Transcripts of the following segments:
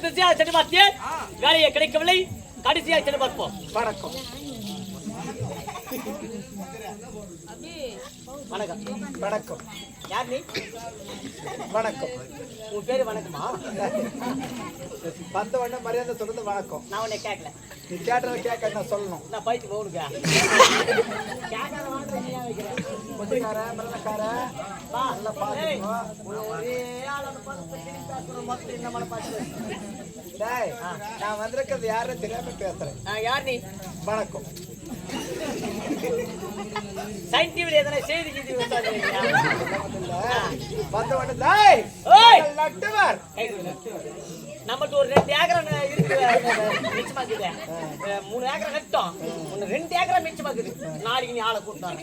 திசையாக சென்று பார்த்தேன், வேலையை கிடைக்கவில்லை. கடைசியாக சென்று பார்ப்போம். வணக்கம். வணக்கம். வணக்கம். யார் நீ? வணக்கம். உன் பேரு வணக்கமா? வந்த உடனே மரியாதை சொல்றது வணக்கம். நான் உன்னை கேட்கல. நீ கேட்டதை கேட்க நான் சொல்லணும். நான் பயிற்சி போடுங்க. கொட்டிக்கார மிரளக்கார நல்லா பாத்துக்கோ. டேய், நான் வந்திருக்கிறது யாரும் தெரியாம பேசுறேன். யார் நீ? வணக்கம். சைன் டிவில எதனா செய்தி கீதி வந்த உடனே டேய் நட்டுவர் நம்மகிட்ட ஒரு 2 ஏக்கர் இருக்கு, மிச்சமாக்குது. 3 ஏக்கர் நட்டோம், 2 ஏக்கர் மிச்சமாக்குது. நாளைக்கு நீ ஆளை கூட்டாங்க.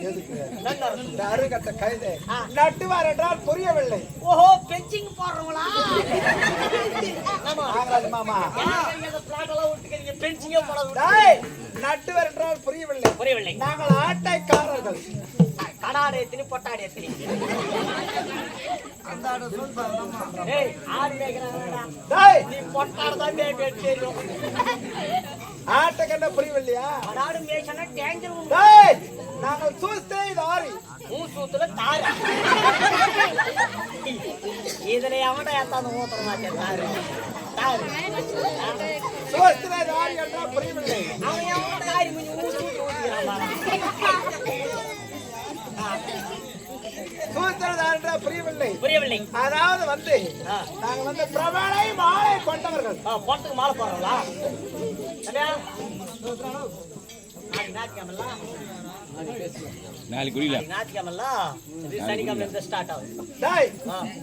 அருகட்ட கைது நட்டுவார் என்றால் புரியவில்லை. ஓஹோ, பெஞ்சிங் போடுறவங்களா? மாமா பிளாட்டெல்லாம் விட்டுக்கிறீங்க, பெஞ்சிங்கே போடாது. நட்டுவர் என்றால் புரியவில்லை. புரியவில்லை. நாங்கள் ஆட்டைக்காரர்கள். கடாடு எத்தனை பொட்டாடு எத்தனை? ஆடு நீ பொட்டாடு தான் தெரியும். ஆட்டை கண்ட புரியவில்லையா? கடாடு மேய்ச்சனா டேஞ்சர். நாங்கள் சூஸ்தே தாரி. மூசூத்துல தாரு. இதனை அவனை ஏத்தாந்து ஊத்துறமாச்சே தாரு. தாரு சூஸ்தே தாரி என்றால் புரியவில்லை. அவன் எவனோ தாரி முடிஞ்சு மூசூத்து ஊத்துக்கிறான். புரியவில்லை. புரியவில்லை. அதாவது வந்து நாங்க பிரபலை மாலை கொண்டவர்கள். பொண்ணுக்கு மாலை போடுறோங்களா?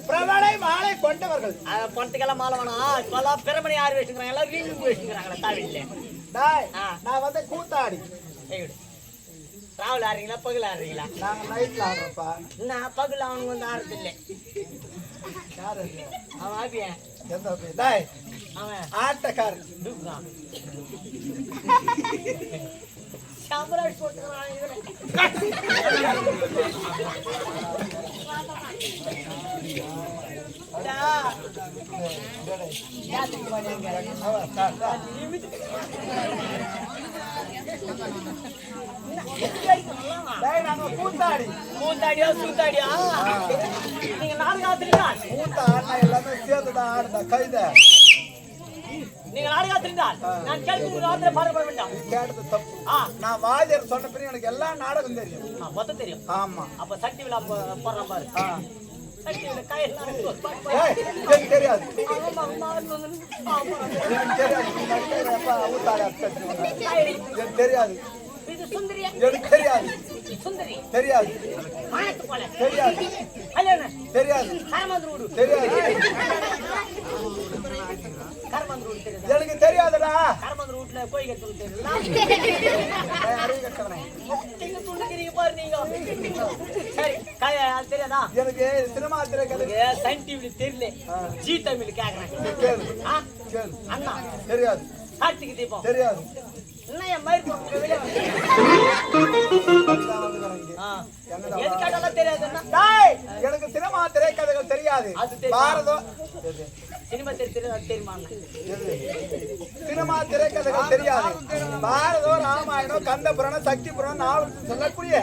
பிரபலை மாலை கொண்டவர்கள். பொண்ணுக்கெல்லாம் மாலை வேணாம். இப்பெல்லாம் பிரமணி யாரு வச்சுக்கிறாங்க, எல்லாம் வீட்டுக்கு வச்சுக்கிறாங்களா தாவில்ல. நான் வந்து கூத்தாடி. ராவில் ஆடுறீங்களா பகல் ஆடுறீங்களா? நாங்க நைட்ல ஆடுறோம்ப்பா. நான் பகல் அவனுக்கு வந்து ஆடுறது இல்லை. அவன் ஆபியன் அவன் ஆட்டக்காரன். சாம்பராஜ் போட்டுக்கிறான். கூத்தாடி. கூத்தாடியா சூத்தாடியா? நீங்க நாடகம் ஆத்துறீங்களா? கூத்தாடினா எல்லாமே சேர்ந்துதான் ஆடுதா கைத. நீங்க நாடகம் ஆத்துறீங்களா? நான் கேட்கும் ஆத்திர பாடப்பட வேண்டாம். கேட்டது தப்பு. நான் வாத்தியார் சொன்ன பிறகு எனக்கு எல்லா நாடகம் தெரியும். மொத்தம் தெரியும். ஆமா. அப்ப சக்தி விழா போடுற பாரு. சக்தி விழா கையெல்லாம் தெரியாது. தெரியாது. இது சுந்தரியா? எனக்கு தெரியாது. சுந்தரி தெரியாது. மானத்து போல தெரியாது. கல்யாண தெரியாது. கரமந்திரோடு தெரியாது. கரமந்திரோடு தெரியாது. எனக்கு தெரியாதுடா. கரமந்திரோட்ல கோயில் கட்டு தெரியல. அறிவு கட்டவனே. நீங்க சொல்லுகிறீங்க பாரு நீங்க. சரி அது தெரியாதா? எனக்கு சினிமா திரைக்கதை சன் டிவில தெரியல. ஜி தமிழ் கேக்குறேன். கேளு. அண்ணா தெரியாது. கார்த்திகை தீபம் தெரியாது. என்ன என் மாதிரி எனக்கு சினிமா திரைக்கதைகள் தெரியாது. பாரதம் சினிமா தெரியுமா? சினிமா திரைக்கதைகள் தெரியாது. பாரதம் ராமாயணம் கந்த புராணம் சக்தி புராணம் நாவல் சொல்லக்கூடிய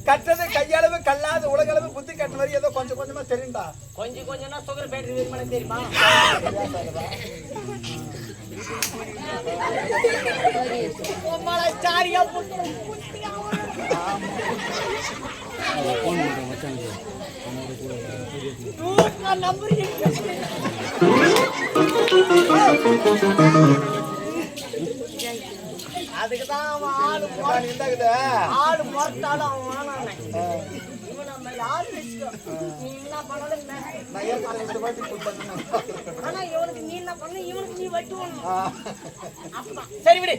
கட்டது கையளவு கல்லாது உலகளவு புத்தி கட்ட மாதிரி ஏதோ கொஞ்சம் கொஞ்சமா தெரியும்டா. கொஞ்சம் கொஞ்சம்னா சுகர் பேட்டரி தெரியுமா? அதுக்குதான் ஆடு மொரட்டாலும் அவன் வானானே. யாரு நீ என்ன பண்ணாலும் ஆனா இவனுக்கு நீ என்ன பண்ண இவனுக்கு நீ வட்டுவோம். சரி விடு.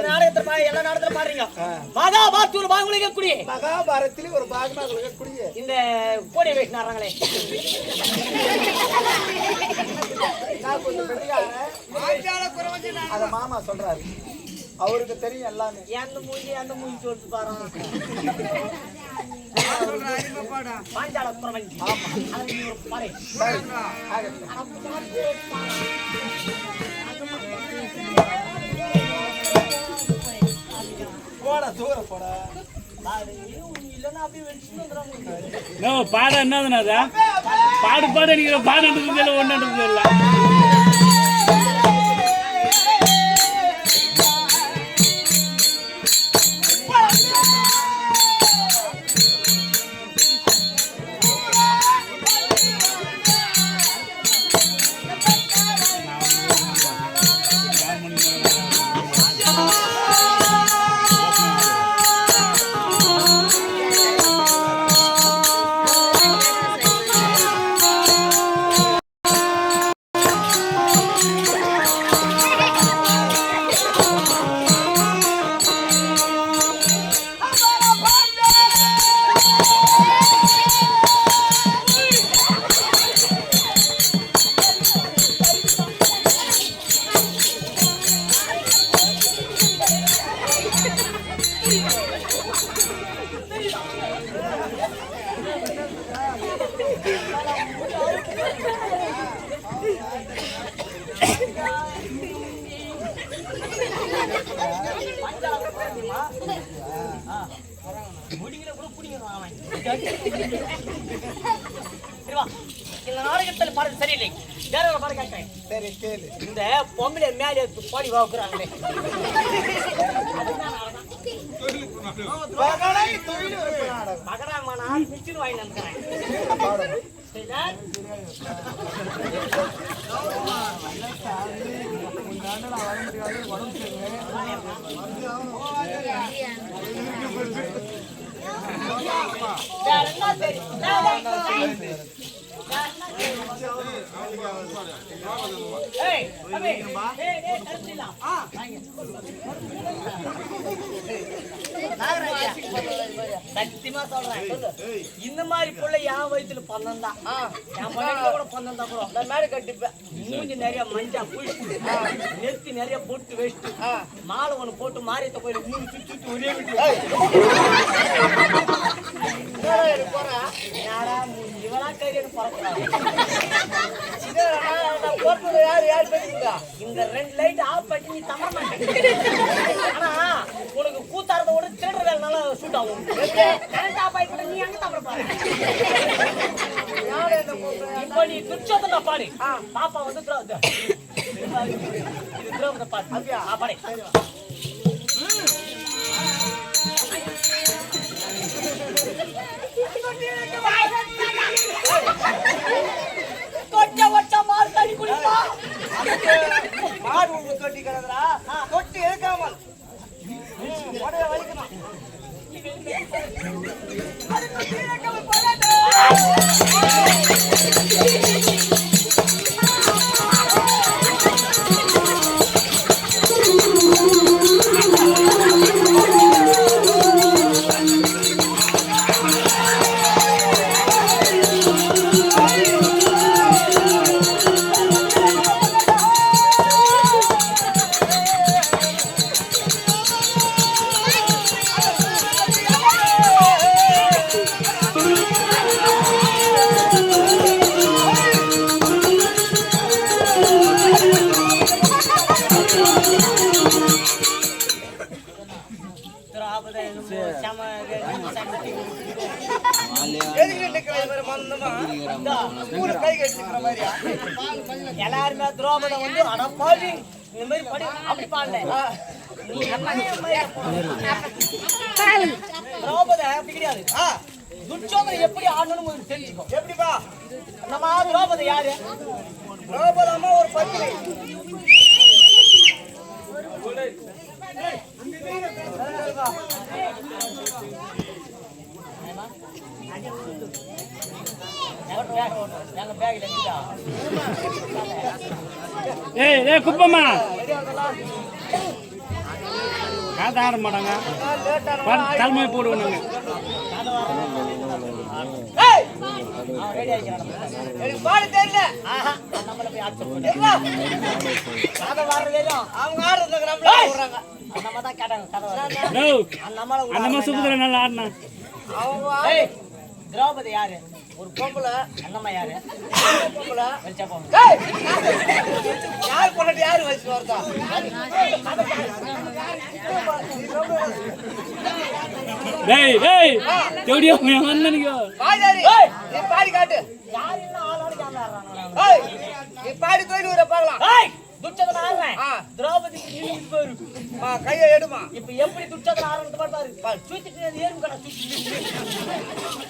நாடகத்தை எல்லா நாடகத்துல பாடுறீங்க. மகாபாரத்தில் பாகங்களுக்கு கூடிய மகாபாரத்தில் ஒரு பாகமாக கூடிய இந்த கோடை வைக்கிறாங்களே அத மாமா சொல்றாரு. அவருக்கு தெரியும் எல்லாமே. அந்த மூஞ்சி சொல்லிட்டு பாரு. பாஞ்சால பிரபஞ்சம். ஆமா. அது ஒரு பாரு. போடா இல்லன்னா அப்படியே வெடிச்சுன்னு வந்துடுறாங்க. நோ பாடம் என்னதுன்னா அது பாடு பாடு நீங்க பாடுன்றது இல்லை ஒன்றுன்றது இல்லை. இந்த நாடகத்தில் பாடுறது சரியில்லை. வேற ஒரு பாடம் கேட்கிறேன். சரி கேளு. இந்த பொம்பளை மேலே எடுத்து பாடி வாக்குறாங்களே மகராமா நான் மிச்சின் வாங்கி வந்துக்கிறேன். வேற என்ன தெரியும்? சத்தியமா சொல்றேன், இந்த மாதிரி புள்ள என் வயிற்றுல பன்னந்தான், என் பழக்க கூட பன்னந்தான் கூட நான் மேல கட்டிப்பேன். மூஞ்சி நிறைய மஞ்சா குளிச்சு, நெத்தி நிறைய பொட்டு வச்சுட்டு, மாலை ஒண்ணு போட்டு மாரியத்தை போய் மூணு சுத்தி ஒரே விட்டு யாரா இவனா கையில பறக்கிறாங்க. இந்த 2 லைட் ஆஃப் பண்ணி நீ தமர மாட்டேன். ஆனா உனக்கு கூத்தாரத விட திருடுற வேலை நல்லா ஷூட் ஆகும். கரண்ட் ஆஃப் ஆயிட்டு நீ அங்க தமர பாரு. இப்ப நீ துச்சோதன பாடு. பாப்பா வந்து திரௌபதி பாடு. பாடு. தொட்ட வச்ச மாறு தண்ணி குடிப்பா. மாடு உங்க தொட்டி கிடக்குறா, தொட்டி எடுக்காமல் உடைய வலிக்கணும். எல்லாருமே திரௌபதி வந்து அடப்பாவி இந்த மாதிரி படி அப்படி பாடல. திரௌபதி அப்படி கிடையாது. துச்சோதனை எப்படி ஆடணும்னு தெரிஞ்சுக்கோ. எப்படிப்பா? நம்ம திரௌபதி யாரு? திரௌபதி அம்மா ஒரு பத்தினி. ஏய் குப்பம்மா காத்த ஆட மாட்டாங்க, தலைமை போடுவாங்க. பாடு தெரியல, அவங்க ஆடுறதுக்கு நம்ம தான் கேட்டாங்க. அந்த சுபத்திர நல்லா ஆடினா. திரௌபதி யாரு? ஒரு பொம்பளை. அண்ணம்மா யாரு? பொம்பளை. வெளிச்சா பொம்பளை. யார் பொண்ணு யாரு வாய்ஸ் வருதா டேய் டேய் எப்படியோ வந்தனிக்கோ பாஜாரி நீ பாடி காட்டு யார் என்ன ஆளோட கேமரா ஏய் நீ பாடி தோய் ஊர பார்க்கலாம் ஏய் துச்சதன ஆடுறேன் ஆ. திரௌபதி நின்னு பாரு கையை எடுமா இப்ப எப்படி துச்சதன ஆடுறது பாரு சுத்திட்டு ஏறும் கடை சுத்திட்டு